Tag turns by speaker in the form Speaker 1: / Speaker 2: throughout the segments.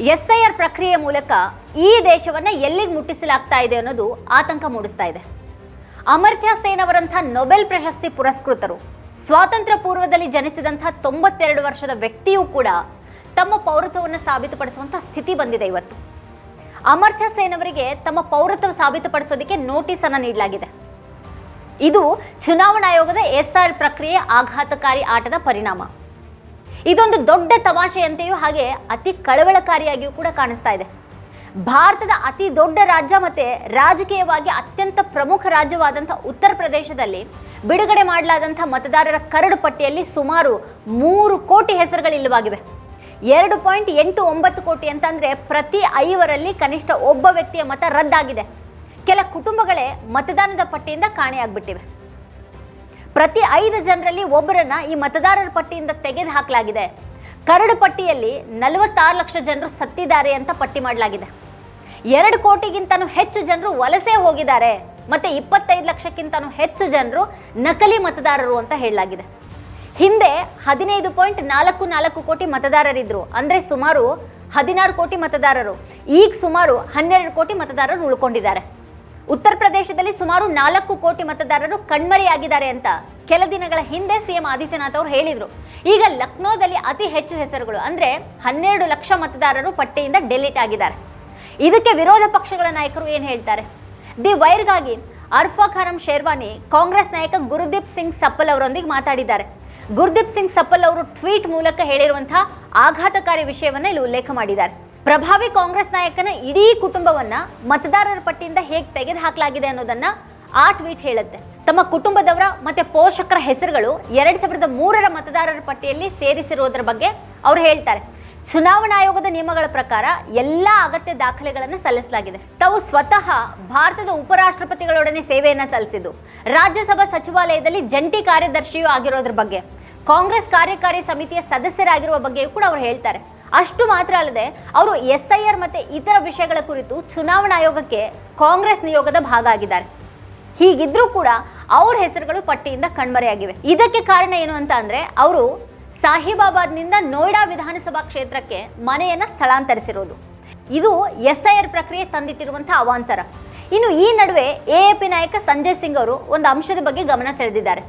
Speaker 1: SIR ಪ್ರಕ್ರಿಯೆ ಮೂಲಕ ಈ ದೇಶವನ್ನ ಎಲ್ಲಿಗೆ ಮುಟ್ಟಿಸಲಾಗ್ತಾ ಇದೆ ಅನ್ನೋದು ಆತಂಕ ಮೂಡಿಸ್ತಾ ಇದೆ. ಅಮರ್ತ್ಯ ಸೇನ್ ಅವರಂಥ ನೊಬೆಲ್ ಪ್ರಶಸ್ತಿ ಪುರಸ್ಕೃತರು, ಸ್ವಾತಂತ್ರ್ಯ ಪೂರ್ವದಲ್ಲಿ ಜನಿಸಿದಂಥ 92 ವರ್ಷದ ವ್ಯಕ್ತಿಯೂ ಕೂಡ ತಮ್ಮ ಪೌರತ್ವವನ್ನು ಸಾಬೀತುಪಡಿಸುವಂಥ ಸ್ಥಿತಿ ಬಂದಿದೆ. ಇವತ್ತು ಅಮರ್ತ್ಯ ಸೇನ್ ಅವರಿಗೆ ತಮ್ಮ ಪೌರತ್ವ ಸಾಬೀತುಪಡಿಸೋದಕ್ಕೆ ನೋಟಿಸ್ ಅನ್ನು ನೀಡಲಾಗಿದೆ. ಇದು ಚುನಾವಣಾ ಆಯೋಗದ SIR ಪ್ರಕ್ರಿಯೆ ಆಘಾತಕಾರಿ ಆಟದ ಪರಿಣಾಮ. ಇದೊಂದು ದೊಡ್ಡ ತಮಾಷೆಯಂತೆಯೂ ಹಾಗೆ ಅತಿ ಕಳವಳಕಾರಿಯಾಗಿಯೂ ಕೂಡ ಕಾಣಿಸ್ತಾ ಇದೆ. ಭಾರತದ ಅತಿ ದೊಡ್ಡ ರಾಜ್ಯ ಮತ್ತೆ ರಾಜಕೀಯವಾಗಿ ಅತ್ಯಂತ ಪ್ರಮುಖ ರಾಜ್ಯವಾದಂಥ ಉತ್ತರ ಪ್ರದೇಶದಲ್ಲಿ ಬಿಡುಗಡೆ ಮಾಡಲಾದಂಥ ಮತದಾರರ ಕರಡು ಪಟ್ಟಿಯಲ್ಲಿ ಸುಮಾರು 3 ಕೋಟಿ ಹೆಸರುಗಳಿಲ್ಲವಾಗಿವೆ. 2.89 ಕೋಟಿ ಅಂತಂದ್ರೆ ಪ್ರತಿ 5ರಲ್ಲಿ ಕನಿಷ್ಠ ಒಬ್ಬ ವ್ಯಕ್ತಿಯ ಮತ ರದ್ದಾಗಿದೆ. ಕೆಲ ಕುಟುಂಬಗಳೇ ಮತದಾನದ ಪಟ್ಟಿಯಿಂದ ಕಾಣೆಯಾಗ್ಬಿಟ್ಟಿವೆ. ಪ್ರತಿ 5 ಜನರಲ್ಲಿ ಒಬ್ಬರನ್ನ ಈ ಮತದಾರರ ಪಟ್ಟಿಯಿಂದ ತೆಗೆದು ಹಾಕಲಾಗಿದೆ. ಕರಡು ಪಟ್ಟಿಯಲ್ಲಿ 46 ಲಕ್ಷ ಜನರು ಸತ್ತಿದ್ದಾರೆ ಅಂತ ಪಟ್ಟಿ ಮಾಡಲಾಗಿದೆ. 2 ಕೋಟಿಗಿಂತನೂ ಹೆಚ್ಚು ಜನರು ವಲಸೆ ಹೋಗಿದ್ದಾರೆ. ಮತ್ತೆ 25 ಲಕ್ಷಕ್ಕಿಂತನೂ ಹೆಚ್ಚು ಜನರು ನಕಲಿ ಮತದಾರರು ಅಂತ ಹೇಳಲಾಗಿದೆ. ಹಿಂದೆ 15.44 ಕೋಟಿ ಮತದಾರರಿದ್ರು, ಅಂದ್ರೆ ಸುಮಾರು 16 ಕೋಟಿ ಮತದಾರರು. ಈಗ ಸುಮಾರು 12 ಕೋಟಿ ಮತದಾರರು ಉಳ್ಕೊಂಡಿದ್ದಾರೆ. ಉತ್ತರ ಪ್ರದೇಶದಲ್ಲಿ ಸುಮಾರು 4 ಕೋಟಿ ಮತದಾರರು ಕಣ್ಮರೆಯಾಗಿದ್ದಾರೆ ಅಂತ ಕೆಲ ದಿನಗಳ ಹಿಂದೆ CM ಆದಿತ್ಯನಾಥ್ ಅವರು ಹೇಳಿದ್ರು. ಈಗ ಲಕ್ನೋದಲ್ಲಿ ಅತಿ ಹೆಚ್ಚು ಹೆಸರುಗಳು ಅಂದ್ರೆ 12 ಲಕ್ಷ ಮತದಾರರು ಪಟ್ಟಿಯಿಂದ ಡೆಲೀಟ್ ಆಗಿದ್ದಾರೆ. ಇದಕ್ಕೆ ವಿರೋಧ ಪಕ್ಷಗಳ ನಾಯಕರು ಏನು ಹೇಳ್ತಾರೆ? ದಿ ವೈರ್ಗಾಗಿ ಅರ್ಫಾಕ್ ಹರಂ ಶೇರ್ವಾನಿ ಕಾಂಗ್ರೆಸ್ ನಾಯಕ ಗುರುದೀಪ್ ಸಿಂಗ್ ಸಪ್ಪಲ್ ಅವರೊಂದಿಗೆ ಮಾತಾಡಿದ್ದಾರೆ. ಗುರುದೀಪ್ ಸಿಂಗ್ ಸಪ್ಪಲ್ ಅವರು ಟ್ವೀಟ್ ಮೂಲಕ ಹೇಳಿರುವಂತಹ ಆಘಾತಕಾರಿ ವಿಷಯವನ್ನ ಇಲ್ಲಿ ಉಲ್ಲೇಖ ಮಾಡಿದ್ದಾರೆ. ಪ್ರಭಾವಿ ಕಾಂಗ್ರೆಸ್ ನಾಯಕನ ಇಡೀ ಕುಟುಂಬವನ್ನ ಮತದಾರರ ಪಟ್ಟಿಯಿಂದ ಹೇಗೆ ತೆಗೆದು ಹಾಕಲಾಗಿದೆ ಅನ್ನೋದನ್ನ ಆ ಟ್ವೀಟ್ ಹೇಳುತ್ತೆ. ತಮ್ಮ ಕುಟುಂಬದವರ ಮತ್ತೆ ಪೋಷಕರ ಹೆಸರುಗಳು 2003ರ ಮತದಾರರ ಪಟ್ಟಿಯಲ್ಲಿ ಸೇರಿಸಿರುವುದರ ಬಗ್ಗೆ ಅವರು ಹೇಳ್ತಾರೆ. ಚುನಾವಣಾ ಆಯೋಗದ ನಿಯಮಗಳ ಪ್ರಕಾರ ಎಲ್ಲ ಅಗತ್ಯ ದಾಖಲೆಗಳನ್ನು ಸಲ್ಲಿಸಲಾಗಿದೆ. ತಾವು ಸ್ವತಃ ಭಾರತದ ಉಪರಾಷ್ಟ್ರಪತಿಗಳೊಡನೆ ಸೇವೆಯನ್ನ ಸಲ್ಲಿಸಿದ್ದು, ರಾಜ್ಯಸಭಾ ಸಚಿವಾಲಯದಲ್ಲಿ ಜಂಟಿ ಕಾರ್ಯದರ್ಶಿಯೂ ಆಗಿರೋದ್ರ ಬಗ್ಗೆ, ಕಾಂಗ್ರೆಸ್ ಕಾರ್ಯಕಾರಿ ಸಮಿತಿಯ ಸದಸ್ಯರಾಗಿರುವ ಬಗ್ಗೆಯೂ ಕೂಡ ಅವರು ಹೇಳ್ತಾರೆ. ಅಷ್ಟು ಮಾತ್ರ ಅಲ್ಲದೆ ಅವರು SIR ಮತ್ತೆ ಇತರ ವಿಷಯಗಳ ಕುರಿತು ಚುನಾವಣಾ ಆಯೋಗಕ್ಕೆ ಕಾಂಗ್ರೆಸ್ ನಿಯೋಗದ ಭಾಗ ಆಗಿದ್ದಾರೆ. ಹೀಗಿದ್ರೂ ಕೂಡ ಅವ್ರ ಹೆಸರುಗಳು ಪಟ್ಟಿಯಿಂದ ಕಣ್ಮರೆಯಾಗಿವೆ. ಇದಕ್ಕೆ ಕಾರಣ ಏನು ಅಂತ ಅಂದ್ರೆ ಅವರು ಸಾಹಿಬಾಬಾದ್ನಿಂದ ನೋಯ್ಡಾ ವಿಧಾನಸಭಾ ಕ್ಷೇತ್ರಕ್ಕೆ ಮನೆಯನ್ನ ಸ್ಥಳಾಂತರಿಸಿರೋದು. ಇದು SIR ಪ್ರಕ್ರಿಯೆ ತಂದಿಟ್ಟಿರುವಂತಹ ಅವಾಂತರ. ಇನ್ನು ಈ ನಡುವೆ AAP ನಾಯಕ ಸಂಜಯ್ ಸಿಂಗ್ ಅವರು ಒಂದು ಅಂಶದ ಬಗ್ಗೆ ಗಮನ ಸೆಳೆದಿದ್ದಾರೆ.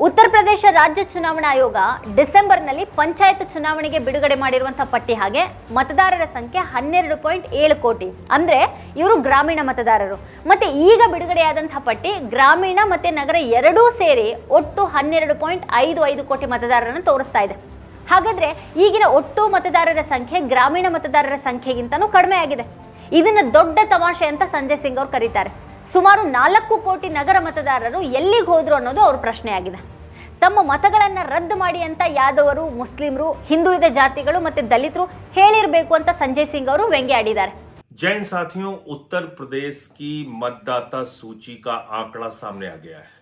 Speaker 1: ಉತ್ತರ ಪ್ರದೇಶ ರಾಜ್ಯ ಚುನಾವಣಾ ಆಯೋಗ ಡಿಸೆಂಬರ್ನಲ್ಲಿ ಪಂಚಾಯತ್ ಚುನಾವಣೆಗೆ ಬಿಡುಗಡೆ ಮಾಡಿರುವಂತಹ ಪಟ್ಟಿ ಹಾಗೆ ಮತದಾರರ ಸಂಖ್ಯೆ 12.7 ಕೋಟಿ, ಅಂದ್ರೆ ಇವರು ಗ್ರಾಮೀಣ ಮತದಾರರು. ಮತ್ತೆ ಈಗ ಬಿಡುಗಡೆಯಾದಂತಹ ಪಟ್ಟಿ ಗ್ರಾಮೀಣ ಮತ್ತೆ ನಗರ ಎರಡೂ ಸೇರಿ ಒಟ್ಟು 12.55 ಕೋಟಿ ಮತದಾರರನ್ನು ತೋರಿಸ್ತಾ ಇದೆ. ಹಾಗಾದ್ರೆ ಈಗಿನ ಒಟ್ಟು ಮತದಾರರ ಸಂಖ್ಯೆ ಗ್ರಾಮೀಣ ಮತದಾರರ ಸಂಖ್ಯೆಗಿಂತನೂ ಕಡಿಮೆ ಆಗಿದೆ. ಇದನ್ನ ದೊಡ್ಡ ತಮಾಷೆ ಅಂತ ಸಂಜಯ್ ಸಿಂಗ್ ಅವರು ಕರೀತಾರೆ. ಸುಮಾರು 4 ಕೋಟಿ ನಗರ ಮತದಾರರು ಎಲ್ಲಿಗೆ ಹೋದ್ರು ಅನ್ನೋದು ಅವ್ರ ಪ್ರಶ್ನೆಯಾಗಿದೆ. ತಮ್ಮ ಮತಗಳನ್ನ ರದ್ದು ಮಾಡಿ ಅಂತ ಯಾದವರು, ಮುಸ್ಲಿಮರು, ಹಿಂದುಳಿದ ಜಾತಿಗಳು ಮತ್ತೆ ದಲಿತರು ಹೇಳಿರಬೇಕು ಅಂತ ಸಂಜಯ್ ಸಿಂಗ್ ಅವರು ವ್ಯಂಗ್ಯ ಆಡಿದ್ದಾರೆ.
Speaker 2: जय हिंद साथियों, उत्तर प्रदेश की मतदाता सूची का आंकड़ा सामने आ गया है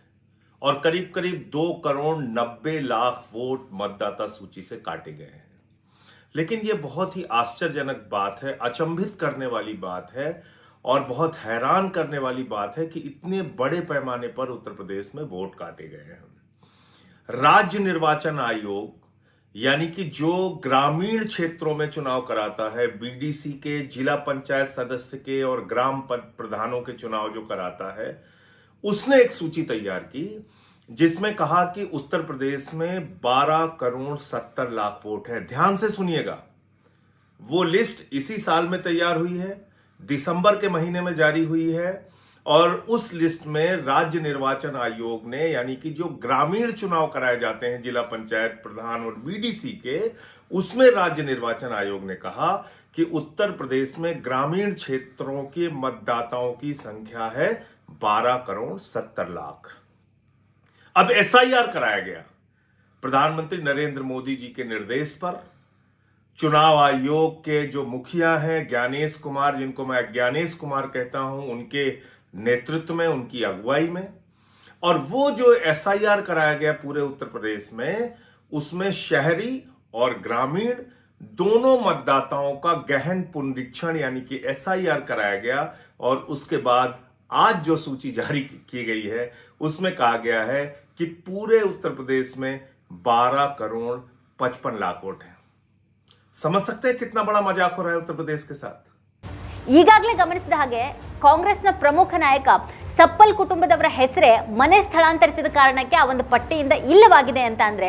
Speaker 2: और करीब करीब 2 करोड़ 90 लाख वोट मतदाता सूची से काटे गए हैं. लेकिन ये बहुत ही आश्चर्यजनक बात है, अचंभित करने वाली बात है और बहुत हैरान करने वाली बात है कि इतने बड़े पैमाने पर उत्तर प्रदेश में वोट काटे गए हैं. राज्य निर्वाचन आयोग यानी कि जो ग्रामीण क्षेत्रों में चुनाव कराता है, BDC के, जिला पंचायत सदस्य के और ग्राम प्रधानों के चुनाव जो कराता है, उसने एक सूची तैयार की जिसमें कहा कि उत्तर प्रदेश में 12 करोड़ 70 लाख वोट है. ध्यान से सुनिएगा, वो लिस्ट इसी साल में तैयार हुई है, दिसंबर के महीने में जारी हुई है और उस लिस्ट में राज्य निर्वाचन आयोग ने यानी कि जो ग्रामीण चुनाव कराए जाते हैं जिला पंचायत प्रधान और BDC के, उसमें राज्य निर्वाचन आयोग ने कहा कि उत्तर प्रदेश में ग्रामीण क्षेत्रों के मतदाताओं की संख्या है 12 करोड़ 70 लाख. अब SIR कराया गया प्रधानमंत्री नरेंद्र मोदी जी के निर्देश पर. चुनाव आयोग के जो मुखिया हैं ज्ञानेश कुमार, जिनको मैं ज्ञानेश कुमार कहता हूं, उनके नेतृत्व में, उनकी अगुवाई में, और वो जो SIR कराया गया पूरे उत्तर प्रदेश में, उसमें शहरी और ग्रामीण दोनों मतदाताओं का गहन पुनरीक्षण यानी कि SIR कराया गया. और उसके बाद आज जो सूची जारी की गई है उसमें कहा गया है कि पूरे उत्तर प्रदेश में 12 करोड़ 55 लाख वोट हैं. समझ सकते हैं कितना बड़ा मजाक हो रहा है उत्तर प्रदेश के साथ।
Speaker 1: ಈಗಾಗಲೇ ಗಮನಿಸಿದ ಹಾಗೆ ಕಾಂಗ್ರೆಸ್ನ ಪ್ರಮುಖ ನಾಯಕ ಸಪ್ಪಲ್ ಕುಟುಂಬದವರ ಹೆಸರೇ ಮನೆ ಸ್ಥಳಾಂತರಿಸಿದ ಕಾರಣಕ್ಕೆ ಆ ಒಂದು ಪಟ್ಟಿಯಿಂದ ಇಲ್ಲವಾಗಿದೆ ಅಂತ ಅಂದ್ರೆ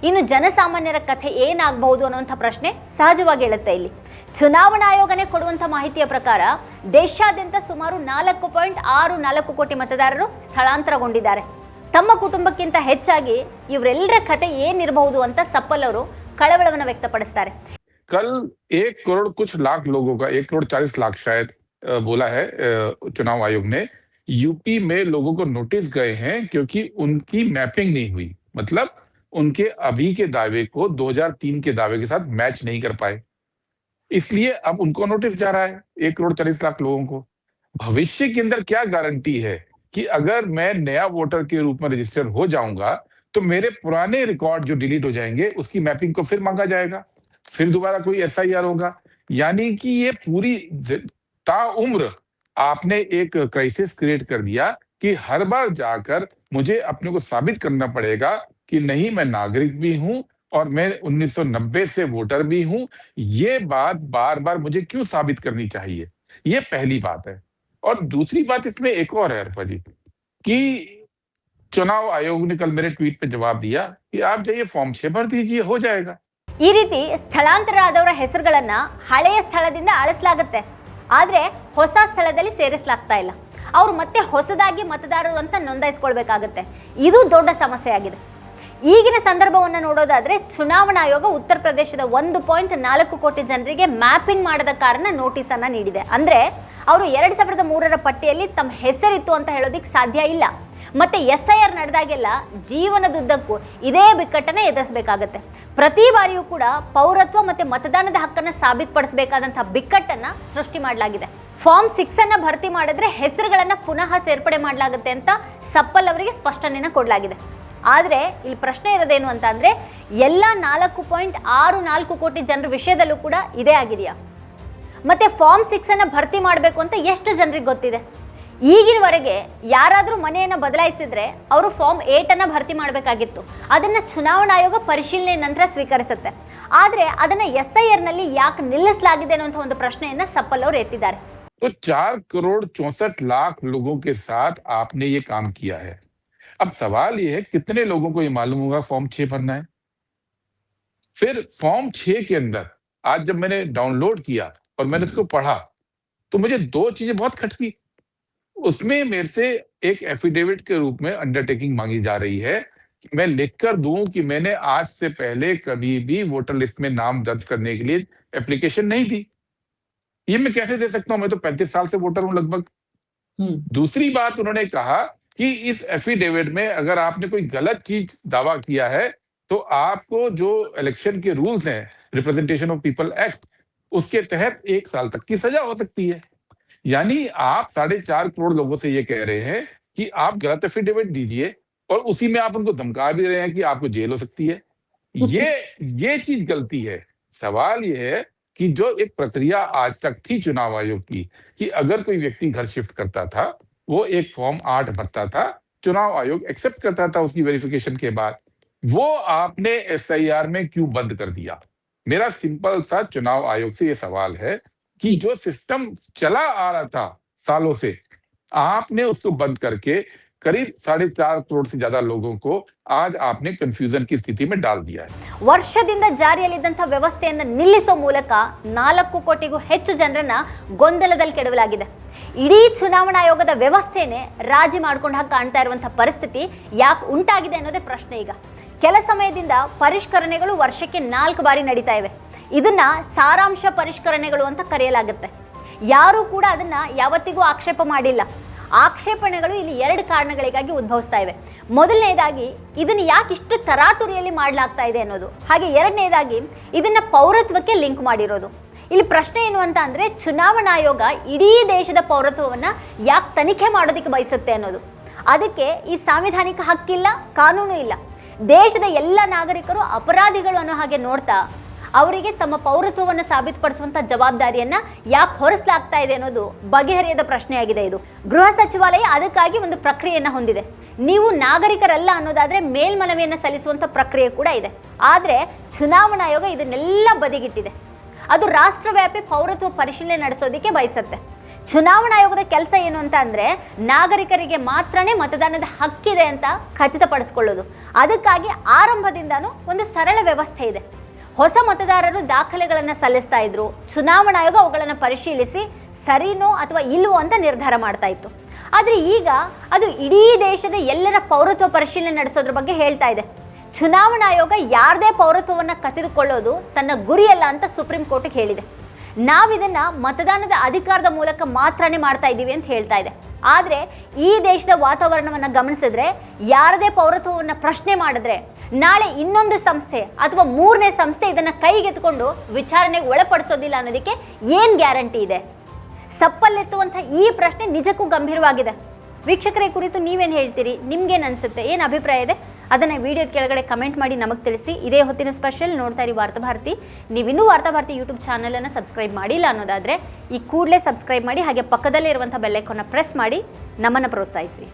Speaker 1: ಇನ್ನು ಜನಸಾಮಾನ್ಯರ ಕಥೆ ಏನಾಗಬಹುದು ಅನ್ನುವಂಥ ಪ್ರಶ್ನೆ ಸಹಜವಾಗಿ ಹೇಳುತ್ತೆ. ಇಲ್ಲಿ ಚುನಾವಣಾ ಆಯೋಗನೇ ಕೊಡುವಂಥ ಮಾಹಿತಿಯ ಪ್ರಕಾರ ದೇಶಾದ್ಯಂತ ಸುಮಾರು 4.64 ಕೋಟಿ ಮತದಾರರು ಸ್ಥಳಾಂತರಗೊಂಡಿದ್ದಾರೆ. ತಮ್ಮ ಕುಟುಂಬಕ್ಕಿಂತ ಹೆಚ್ಚಾಗಿ ಇವರೆಲ್ಲರ ಕಥೆ ಏನಿರಬಹುದು ಅಂತ ಸಪ್ಪಲ್ ಅವರು ಕಳವಳವನ್ನು ವ್ಯಕ್ತಪಡಿಸ್ತಾರೆ.
Speaker 3: कल 1 करोड़ कुछ लाख लोगों का 1 करोड़ 40 लाख शायद बोला है चुनाव आयोग ने। यूपी में लोगों को नोटिस गए हैं क्योंकि उनकी मैपिंग नहीं हुई, मतलब उनके अभी के दावे को 2003 के दावे के साथ मैच नहीं कर पाए, इसलिए अब उनको नोटिस जा रहा है 1 करोड़ 40 लाख लोगों को। भविष्य के अंदर क्या गारंटी है कि अगर मैं नया वोटर के रूप में रजिस्टर हो जाऊंगा तो मेरे पुराने रिकॉर्ड जो डिलीट हो जाएंगे उसकी मैपिंग को फिर मांगा जाएगा, फिर दोबारा कोई एसआईआर होगा। यानी कि ये पूरी ताउम्र आपने एक क्राइसिस क्रिएट कर दिया कि हर बार जाकर मुझे अपने को साबित करना पड़ेगा कि नहीं, मैं नागरिक भी हूं और मैं 1990 से वोटर भी हूं। ये बात बार बार मुझे क्यों साबित करनी चाहिए? ये पहली बात है। और दूसरी बात इसमें एक और है अर्पा जी, कि चुनाव आयोग ने कल मेरे ट्वीट पे जवाब दिया कि आप जाइए फॉर्म 6 भर दीजिए, हो जाएगा।
Speaker 1: ಈ ರೀತಿ ಸ್ಥಳಾಂತರ ಆದವರ ಹೆಸರುಗಳನ್ನ ಹಳೆಯ ಸ್ಥಳದಿಂದ ಅಳಿಸಲಾಗುತ್ತೆ, ಆದ್ರೆ ಹೊಸ ಸ್ಥಳದಲ್ಲಿ ಸೇರಿಸಲಾಗ್ತಾ ಇಲ್ಲ. ಅವರು ಮತ್ತೆ ಹೊಸದಾಗಿ ಮತದಾರರು ಅಂತ ನೋಂದಾಯಿಸ್ಕೊಳ್ಬೇಕಾಗತ್ತೆ. ಇದು ದೊಡ್ಡ ಸಮಸ್ಯೆ ಆಗಿದೆ. ಈಗಿನ ಸಂದರ್ಭವನ್ನು ನೋಡೋದಾದ್ರೆ ಚುನಾವಣಾ ಆಯೋಗ ಉತ್ತರ ಪ್ರದೇಶದ 1.4 ಕೋಟಿ ಜನರಿಗೆ ಮ್ಯಾಪಿಂಗ್ ಮಾಡದ ಕಾರಣ ನೋಟಿಸ್ ಅನ್ನ ನೀಡಿದೆ. ಅಂದ್ರೆ ಅವರು 2003ರ ಪಟ್ಟಿಯಲ್ಲಿ ತಮ್ಮ ಹೆಸರಿತ್ತು ಅಂತ ಹೇಳೋದಿಕ್ ಸಾಧ್ಯ ಇಲ್ಲ. ಮತ್ತೆ SIR ನಡೆದಾಗೆಲ್ಲ ಜೀವನದುದ್ದಕ್ಕೂ ಇದೇ ಬಿಕ್ಕಟ್ಟನ್ನ ಎದುರಿಸಬೇಕಾಗತ್ತೆ. ಪ್ರತಿ ಬಾರಿಯೂ ಕೂಡ ಪೌರತ್ವ ಮತ್ತೆ ಮತದಾನದ ಹಕ್ಕನ್ನ ಸಾಬೀತುಪಡಿಸಬೇಕಾದಂತಹ ಬಿಕ್ಕಟ್ಟನ್ನ ಸೃಷ್ಟಿ ಮಾಡಲಾಗಿದೆ. ಫಾರ್ಮ್ 6 ಅನ್ನ ಭರ್ತಿ ಮಾಡಿದ್ರೆ ಹೆಸರುಗಳನ್ನ ಪುನಃ ಸೇರ್ಪಡೆ ಮಾಡಲಾಗುತ್ತೆ ಅಂತ ಸಪ್ಪಲ್ ಅವರಿಗೆ ಸ್ಪಷ್ಟನೆಯನ್ನ ಕೊಡಲಾಗಿದೆ. ಆದ್ರೆ ಇಲ್ಲಿ ಪ್ರಶ್ನೆ ಇರೋದೇನು ಅಂತ ಅಂದ್ರೆ ಎಲ್ಲ 4.64 ಕೋಟಿ ಜನರ ವಿಷಯದಲ್ಲೂ ಕೂಡ ಇದೇ ಆಗಿದೆಯಾ? ಮತ್ತೆ ಫಾರ್ಮ್ 6 ಅನ್ನ ಭರ್ತಿ ಮಾಡಬೇಕು ಅಂತ ಎಷ್ಟು ಜನರಿಗೆ ಗೊತ್ತಿದೆ? ಈಗಿನವರೆಗೆ ಯಾರಾದರೂ ಮನೆಯನ್ನು ಬದಲಾಯಿಸಿದ್ರೆ ಅವರು ಫಾರ್ಮ್ 8 ಅನ್ನ ಭರ್ತಿ ಮಾಡಬೇಕಾಗಿತ್ತು. ಅದನ್ನ ಚುನಾವಣಾ ಆಯೋಗ ಪರಿಶೀಲನೆ ನಂತರ ಸ್ವೀಕರಿಸುತ್ತೆ. ಆದ್ರೆ ಅದನ್ನ SIR ನಲ್ಲಿ ಯಾಕೆ ನಿಲ್ಲಿಸಲಾಗಿದೆ ಅನ್ನುವಂಥ ಒಂದು ಪ್ರಶ್ನೆಯನ್ನ ಸಪ್ಪಲ್ ಅವರು ಎತ್ತಿದ್ದಾರೆ.
Speaker 3: तो 4 करोड़ 64 लाख लोगों के साथ आपने ये काम किया है। अब सवाल ये है कितने लोगों को ये मालूम होगा फॉर्म 6 भरना है। फिर फॉर्म 6 के अंदर आज जब मैंने डाउनलोड किया और मैंने उसको पढ़ा तो मुझे 2 चीजें बहुत खटकी। उसमें मेरे से एक एफिडेविट के रूप में अंडरटेकिंग मांगी जा रही है कि मैं लिखकर दूं कि मैंने आज से पहले कभी भी वोटर लिस्ट में नाम दर्ज करने के लिए एप्लीकेशन नहीं दी। ये मैं कैसे दे सकता हूं? मैं तो 35 साल से वोटर हूं लगभग। दूसरी बात उन्होंने कहा कि इस एफिडेविट में अगर आपने कोई गलत चीज दावा किया है तो आपको जो इलेक्शन के रूल्स हैं, रिप्रेजेंटेशन ऑफ पीपल एक्ट, उसके तहत 1 साल तक की सजा हो सकती है। यानी आप 4.5 करोड़ लोगों से ये कह रहे हैं कि आप गलत एफिडेविट दीजिए और उसी में आप उनको धमका भी रहे हैं कि आपको जेल हो सकती है। ये चीज गलती है। सवाल ये है कि जो एक प्रक्रिया आज तक थी चुनाव आयोग की कि अगर कोई व्यक्ति घर शिफ्ट करता था वो एक फॉर्म 8 भरता था, चुनाव आयोग एक्सेप्ट करता था उसकी वेरिफिकेशन के बाद, वो आपने SIR में क्यों बंद कर दिया? मेरा सिंपल सा चुनाव आयोग से ये सवाल है कि जो सिस्टम चला आ रहा था सालों से, आपने उसको बंद करके करीब 4.5 करोड़ से ज्यादा लोगों को आज आपने कंफ्यूजन की स्थिति में डाल दिया है।
Speaker 1: ವರ್ಷದಿಂದ ಜಾರಿಯಲ್ಲಿದ್ದಂಥ ವ್ಯವಸ್ಥೆಯನ್ನು ನಿಲ್ಲಿಸೋ ಮೂಲಕ 4 ಕೋಟಿಗೂ ಹೆಚ್ಚು ಜನರನ್ನ ಗೊಂದಲದಲ್ಲಿ ಕೆಡವಲಾಗಿದೆ. ಇಡೀ ಚುನಾವಣಾ ಆಯೋಗದ ವ್ಯವಸ್ಥೆನೇ ರಾಜಿ ಮಾಡ್ಕೊಂಡು ಹಾಗೆ ಕಾಣ್ತಾ ಇರುವಂತಹ ಪರಿಸ್ಥಿತಿ ಯಾಕೆ ಉಂಟಾಗಿದೆ ಅನ್ನೋದೇ ಪ್ರಶ್ನೆ. ಈಗ ಕೆಲ ಸಮಯದಿಂದ ಪರಿಷ್ಕರಣೆಗಳು ವರ್ಷಕ್ಕೆ 4 ಬಾರಿ ನಡೀತಾ ಇವೆ. ಇದನ್ನ ಸಾರಾಂಶ ಪರಿಷ್ಕರಣೆಗಳು ಅಂತ ಕರೆಯಲಾಗುತ್ತೆ. ಯಾರೂ ಕೂಡ ಅದನ್ನ ಯಾವತ್ತಿಗೂ ಆಕ್ಷೇಪ ಮಾಡಿಲ್ಲ. ಆಕ್ಷೇಪಣೆಗಳು ಇಲ್ಲಿ 2 ಕಾರಣಗಳಿಗಾಗಿ ಉದ್ಭವಿಸ್ತಾ ಇವೆ. ಮೊದಲನೇದಾಗಿ ಇದನ್ನ ಯಾಕೆ ಇಷ್ಟು ತರಾತುರಿಯಲ್ಲಿ ಮಾಡಲಾಗ್ತಾ ಇದೆ ಅನ್ನೋದು, ಹಾಗೆ ಎರಡನೇದಾಗಿ ಇದನ್ನ ಪೌರತ್ವಕ್ಕೆ ಲಿಂಕ್ ಮಾಡಿರೋದು. ಇಲ್ಲಿ ಪ್ರಶ್ನೆ ಏನು ಅಂತ ಅಂದ್ರೆ ಚುನಾವಣಾ ಆಯೋಗ ಇಡೀ ದೇಶದ ಪೌರತ್ವವನ್ನ ಯಾಕೆ ತನಿಖೆ ಮಾಡೋದಕ್ಕೆ ಬಯಸುತ್ತೆ ಅನ್ನೋದು. ಅದಕ್ಕೆ ಈ ಸಾಂವಿಧಾನಿಕ ಹಕ್ಕಿಲ್ಲ, ಕಾನೂನು ಇಲ್ಲ. ದೇಶದ ಎಲ್ಲ ನಾಗರಿಕರು ಅಪರಾಧಿಗಳು ಅನ್ನೋ ಹಾಗೆ ನೋಡ್ತಾ ಅವರಿಗೆ ತಮ್ಮ ಪೌರತ್ವವನ್ನು ಸಾಬೀತುಪಡಿಸುವಂತ ಜವಾಬ್ದಾರಿಯನ್ನ ಯಾಕೆ ಹೊರಿಸಲಾಗ್ತಾ ಇದೆ ಅನ್ನೋದು ಬಗೆಹರಿಯದ ಪ್ರಶ್ನೆಯಾಗಿದೆ. ಇದು ಗೃಹ ಸಚಿವಾಲಯ ಅದಕ್ಕಾಗಿ ಒಂದು ಪ್ರಕ್ರಿಯೆಯನ್ನ ಹೊಂದಿದೆ. ನೀವು ನಾಗರಿಕರಲ್ಲ ಅನ್ನೋದಾದ್ರೆ ಮೇಲ್ಮನವಿಯನ್ನು ಸಲ್ಲಿಸುವಂತ ಪ್ರಕ್ರಿಯೆ ಕೂಡ ಇದೆ. ಆದ್ರೆ ಚುನಾವಣಾ ಆಯೋಗ ಇದನ್ನೆಲ್ಲ ಬದಿಗಿಟ್ಟಿದೆ. ಅದು ರಾಷ್ಟ್ರವ್ಯಾಪಿ ಪೌರತ್ವ ಪರಿಶೀಲನೆ ನಡೆಸೋದಕ್ಕೆ ಬಯಸುತ್ತೆ. ಚುನಾವಣಾ ಆಯೋಗದ ಕೆಲಸ ಏನು ಅಂತ ಅಂದರೆ ನಾಗರಿಕರಿಗೆ ಮಾತ್ರನೇ ಮತದಾನದ ಹಕ್ಕಿದೆ ಅಂತ ಖಚಿತಪಡಿಸ್ಕೊಳ್ಳೋದು. ಅದಕ್ಕಾಗಿ ಆರಂಭದಿಂದನೂ ಒಂದು ಸರಳ ವ್ಯವಸ್ಥೆ ಇದೆ. ಹೊಸ ಮತದಾರರು ದಾಖಲೆಗಳನ್ನು ಸಲ್ಲಿಸ್ತಾ ಇದ್ರು. ಚುನಾವಣಾ ಆಯೋಗ ಅವುಗಳನ್ನು ಪರಿಶೀಲಿಸಿ ಸರಿನೋ ಅಥವಾ ಇಲ್ವೋ ಅಂತ ನಿರ್ಧಾರ ಮಾಡ್ತಾ ಇತ್ತು. ಆದರೆ ಈಗ ಅದು ಇಡೀ ದೇಶದ ಎಲ್ಲರ ಪೌರತ್ವ ಪರಿಶೀಲನೆ ನಡೆಸೋದ್ರ ಬಗ್ಗೆ ಹೇಳ್ತಾ ಇದೆ. ಚುನಾವಣಾ ಆಯೋಗ ಯಾರದೇ ಪೌರತ್ವವನ್ನು ಕಸಿದುಕೊಳ್ಳೋದು ತನ್ನ ಗುರಿಯಲ್ಲ ಅಂತ ಸುಪ್ರೀಂ ಕೋರ್ಟ್ಗೆ ಹೇಳಿದೆ. ನಾವಿದನ್ನು ಮತದಾನದ ಅಧಿಕಾರದ ಮೂಲಕ ಮಾತ್ರನೇ ಮಾಡ್ತಾ ಇದ್ದೀವಿ ಅಂತ ಹೇಳ್ತಾ ಇದೆ. ಆದರೆ ಈ ದೇಶದ ವಾತಾವರಣವನ್ನು ಗಮನಿಸಿದ್ರೆ ಯಾರದೇ ಪೌರತ್ವವನ್ನು ಪ್ರಶ್ನೆ ಮಾಡಿದ್ರೆ ನಾಳೆ ಇನ್ನೊಂದು ಸಂಸ್ಥೆ ಅಥವಾ ಮೂರನೇ ಸಂಸ್ಥೆ ಇದನ್ನು ಕೈಗೆತ್ತಿಕೊಂಡು ವಿಚಾರಣೆಗೆ ಒಳಪಡಿಸೋದಿಲ್ಲ ಅನ್ನೋದಕ್ಕೆ ಏನು ಗ್ಯಾರಂಟಿ ಇದೆ? ಸಪ್ಪಲ್ಲೆತ್ತುವಂಥ ಈ ಪ್ರಶ್ನೆ ನಿಜಕ್ಕೂ ಗಂಭೀರವಾಗಿದೆ. ವೀಕ್ಷಕರೇ, ಕುರಿತು ನೀವೇನು ಹೇಳ್ತೀರಿ? ನಿಮ್ಗೇನು ಅನಿಸುತ್ತೆ? ಏನು ಅಭಿಪ್ರಾಯ ಇದೆ? ಅದನ್ನು ವಿಡಿಯೋದ ಕೆಳಗಡೆ ಕಮೆಂಟ್ ಮಾಡಿ ನಮಗೆ ತಿಳಿಸಿ. ಇದೇ ಹೊತ್ತಿನ ಸ್ಪೆಷಲ್ ನೋಡ್ತಾ ಇರಿ ವಾರ್ತಾಭಾರತಿ. ನೀವಿನ್ನೂ ವಾರ್ತಾಭಾರತಿ ಯೂಟ್ಯೂಬ್ ಚಾನಲನ್ನು ಸಬ್ಸ್ಕ್ರೈಬ್ ಮಾಡಿಲ್ಲ ಅನ್ನೋದಾದರೆ ಈ ಕೂಡಲೇ ಸಬ್ಸ್ಕ್ರೈಬ್ ಮಾಡಿ, ಹಾಗೆ ಪಕ್ಕದಲ್ಲೇ ಇರುವಂಥ ಬೆಲ್ ಐಕಾನ್ನ ಪ್ರೆಸ್ ಮಾಡಿ ನಮ್ಮನ್ನು ಪ್ರೋತ್ಸಾಹಿಸಿ.